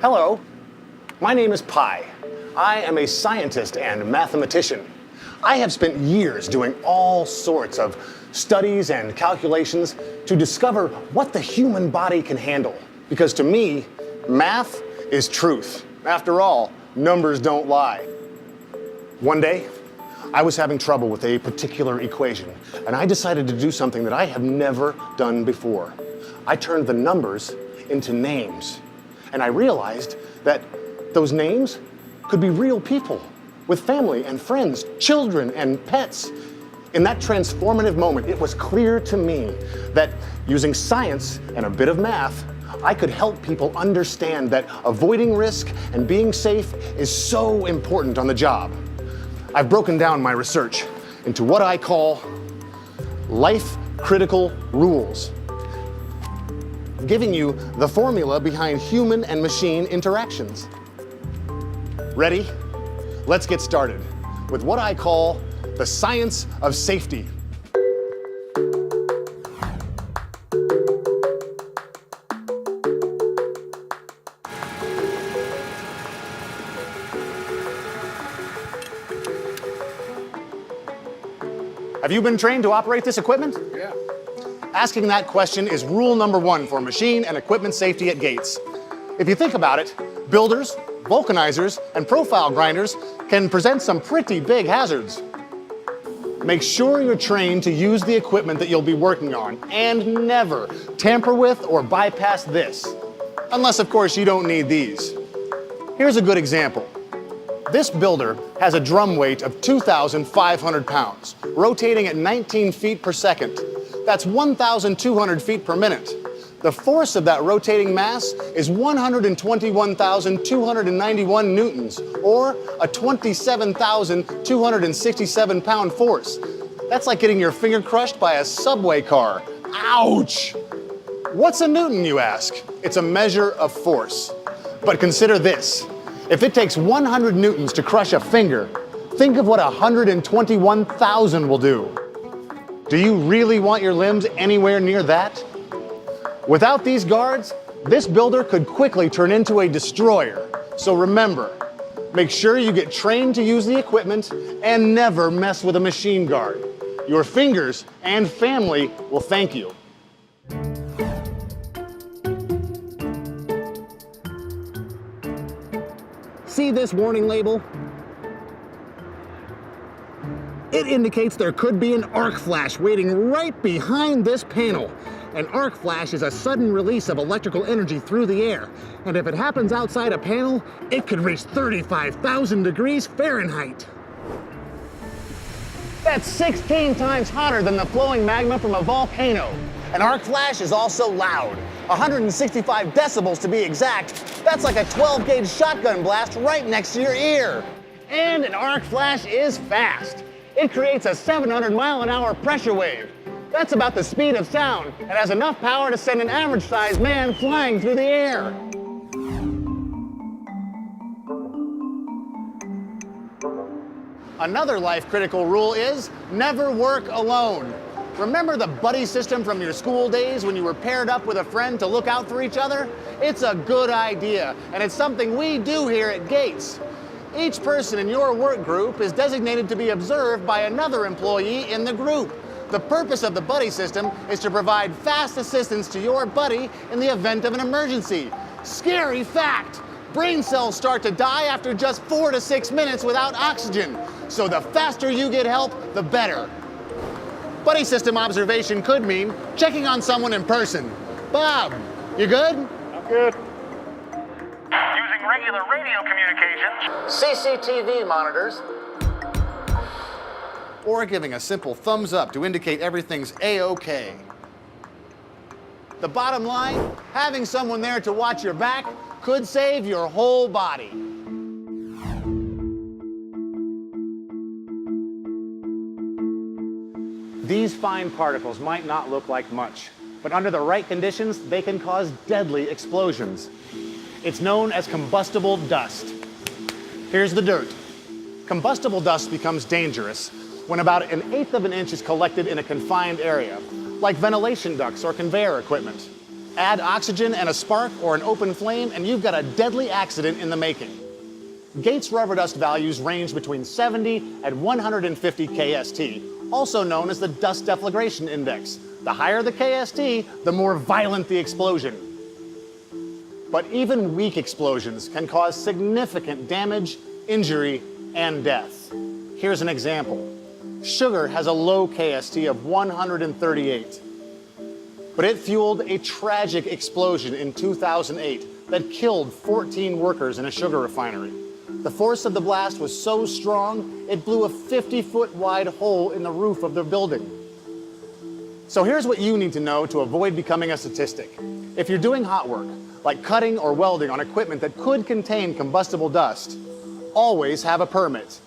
Hello, my name is Pi. I am a scientist and mathematician. I have spent years doing all sorts of studies and calculations to discover what the human body can handle. Because to me, math is truth. After all, numbers don't lie. One day, I was having trouble with a particular equation, and I decided to do something that I have never done before. I turned the numbers into names, and I realized that those names could be real people with family and friends, children and pets. In that transformative moment, it was clear to me that using science and a bit of math, I could help people understand that avoiding risk and being safe is so important on the job. I've broken down my research into what I call life-critical rules, giving you the formula behind human and machine interactions. Ready? Let's get started with what I call the science of safety. Have you been trained to operate this equipment? Yeah. Asking that question is rule number one for machine and equipment safety at Gates. If you think about it, builders, vulcanizers, and profile grinders can present some pretty big hazards. Make sure you're trained to use the equipment that you'll be working on, and never tamper with or bypass this. Unless, of course, you don't need these. Here's a good example. This builder has a drum weight of 2,500 pounds, rotating at 19 feet per second. That's 1,200 feet per minute. The force of that rotating mass is 121,291 newtons, or a 27,267 pound force. That's like getting your finger crushed by a subway car. Ouch! What's a newton, you ask? It's a measure of force. But consider this. If it takes 100 newtons to crush a finger, think of what 121,000 will do. Do you really want your limbs anywhere near that? Without these guards, this builder could quickly turn into a destroyer. So remember, make sure you get trained to use the equipment and never mess with a machine guard. Your fingers and family will thank you. See this warning label? It indicates there could be an arc flash waiting right behind this panel. An arc flash is a sudden release of electrical energy through the air, and if it happens outside a panel, it could reach 35,000 degrees Fahrenheit. That's 16 times hotter than the flowing magma from a volcano. An arc flash is also loud. 165 decibels to be exact. That's like a 12-gauge shotgun blast right next to your ear. And an arc flash is fast. It creates a 700-mile-an-hour pressure wave. That's about the speed of sound and has enough power to send an average-sized man flying through the air. Another life-critical rule is never work alone. Remember the buddy system from your school days when you were paired up with a friend to look out for each other? It's a good idea, and it's something we do here at Gates. Each person in your work group is designated to be observed by another employee in the group. The purpose of the buddy system is to provide fast assistance to your buddy in the event of an emergency. Scary fact! Brain cells start to die after just 4 to 6 minutes without oxygen. So the faster you get help, the better. Buddy system observation could mean checking on someone in person. Bob, you good? I'm good. Using regular radio communications. CCTV monitors. Or giving a simple thumbs up to indicate everything's A-OK. The bottom line, having someone there to watch your back could save your whole body. These fine particles might not look like much, but under the right conditions, they can cause deadly explosions. It's known as combustible dust. Here's the dirt. Combustible dust becomes dangerous when about 1/8 of an inch is collected in a confined area, like ventilation ducts or conveyor equipment. Add oxygen and a spark or an open flame, and you've got a deadly accident in the making. Gates rubber dust values range between 70 and 150 KST, also known as the dust deflagration index. The higher the KST, the more violent the explosion. But even weak explosions can cause significant damage, injury, and death. Here's an example. Sugar has a low KST of 138. But it fueled a tragic explosion in 2008 that killed 14 workers in a sugar refinery. The force of the blast was so strong, it blew a 50-foot wide hole in the roof of the building. So here's what you need to know to avoid becoming a statistic. If you're doing hot work, like cutting or welding on equipment that could contain combustible dust, always have a permit.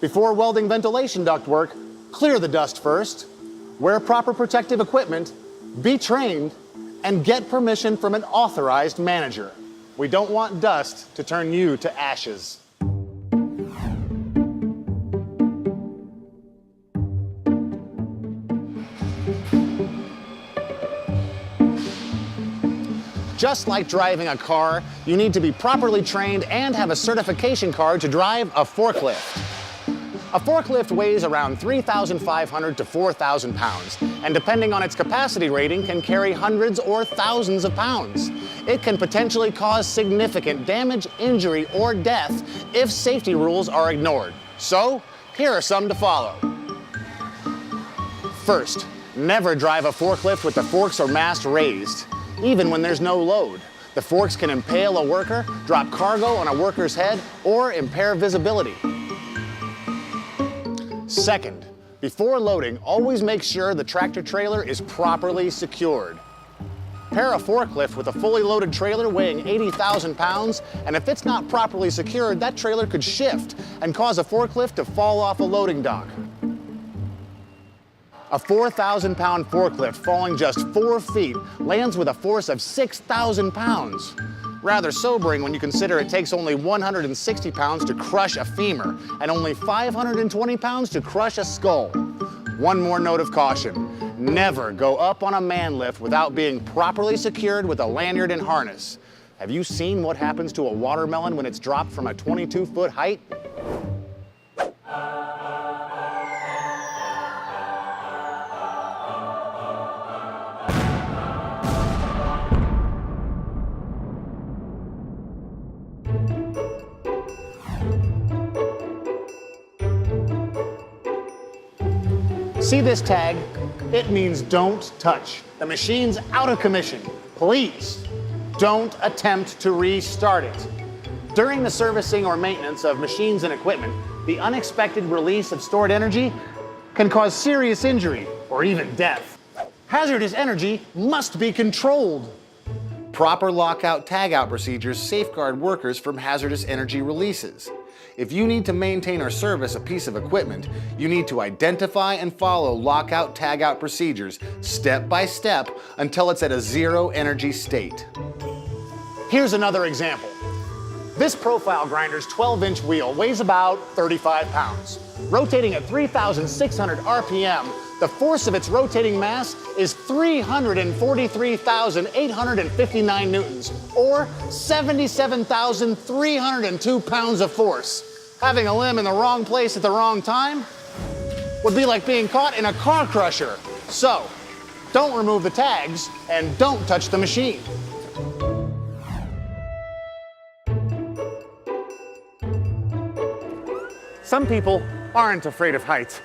Before welding ventilation duct work, clear the dust first, wear proper protective equipment, be trained, and get permission from an authorized manager. We don't want dust to turn you to ashes. Just like driving a car, you need to be properly trained and have a certification card to drive a forklift. A forklift weighs around 3,500 to 4,000 pounds, and depending on its capacity rating, can carry hundreds or thousands of pounds. It can potentially cause significant damage, injury, or death if safety rules are ignored. So, here are some to follow. First, never drive a forklift with the forks or mast raised, even when there's no load. The forks can impale a worker, drop cargo on a worker's head, or impair visibility. Second, before loading, always make sure the tractor trailer is properly secured. Pair a forklift with a fully loaded trailer weighing 80,000 pounds, and if it's not properly secured, that trailer could shift and cause a forklift to fall off a loading dock. A 4,000-pound forklift falling just 4 feet lands with a force of 6,000 pounds. Rather sobering when you consider it takes only 160 pounds to crush a femur and only 520 pounds to crush a skull. One more note of caution. Never go up on a man lift without being properly secured with a lanyard and harness. Have you seen what happens to a watermelon when it's dropped from a 22-foot height? See this tag? It means don't touch. The machine's out of commission. Please, don't attempt to restart it. During the servicing or maintenance of machines and equipment, the unexpected release of stored energy can cause serious injury or even death. Hazardous energy must be controlled. Proper lockout-tagout procedures safeguard workers from hazardous energy releases. If you need to maintain or service a piece of equipment, you need to identify and follow lockout-tagout procedures step by step until it's at a zero energy state. Here's another example. This profile grinder's 12-inch wheel weighs about 35 pounds. Rotating at 3,600 RPM, the force of its rotating mass is 343,859 newtons, or 77,302 pounds of force. Having a limb in the wrong place at the wrong time would be like being caught in a car crusher. So, don't remove the tags and don't touch the machine. Some people aren't afraid of heights.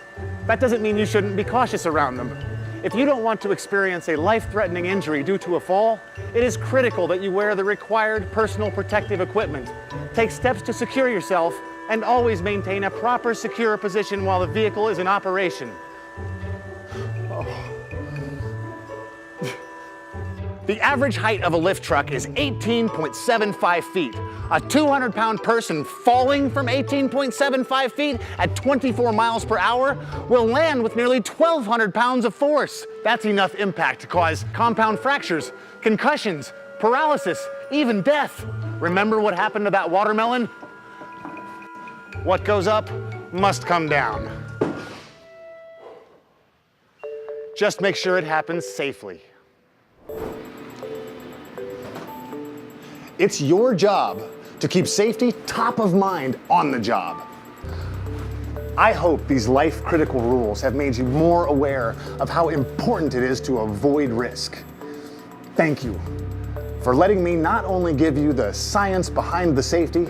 That doesn't mean you shouldn't be cautious around them. If you don't want to experience a life-threatening injury due to a fall, it is critical that you wear the required personal protective equipment. Take steps to secure yourself and always maintain a proper secure position while the vehicle is in operation. The average height of a lift truck is 18.75 feet. A 200-pound person falling from 18.75 feet at 24 miles per hour will land with nearly 1,200 pounds of force. That's enough impact to cause compound fractures, concussions, paralysis, even death. Remember what happened to that watermelon? What goes up must come down. Just make sure it happens safely. It's your job to keep safety top of mind on the job. I hope these life-critical rules have made you more aware of how important it is to avoid risk. Thank you for letting me not only give you the science behind the safety,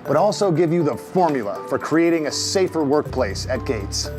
but also give you the formula for creating a safer workplace at Gates.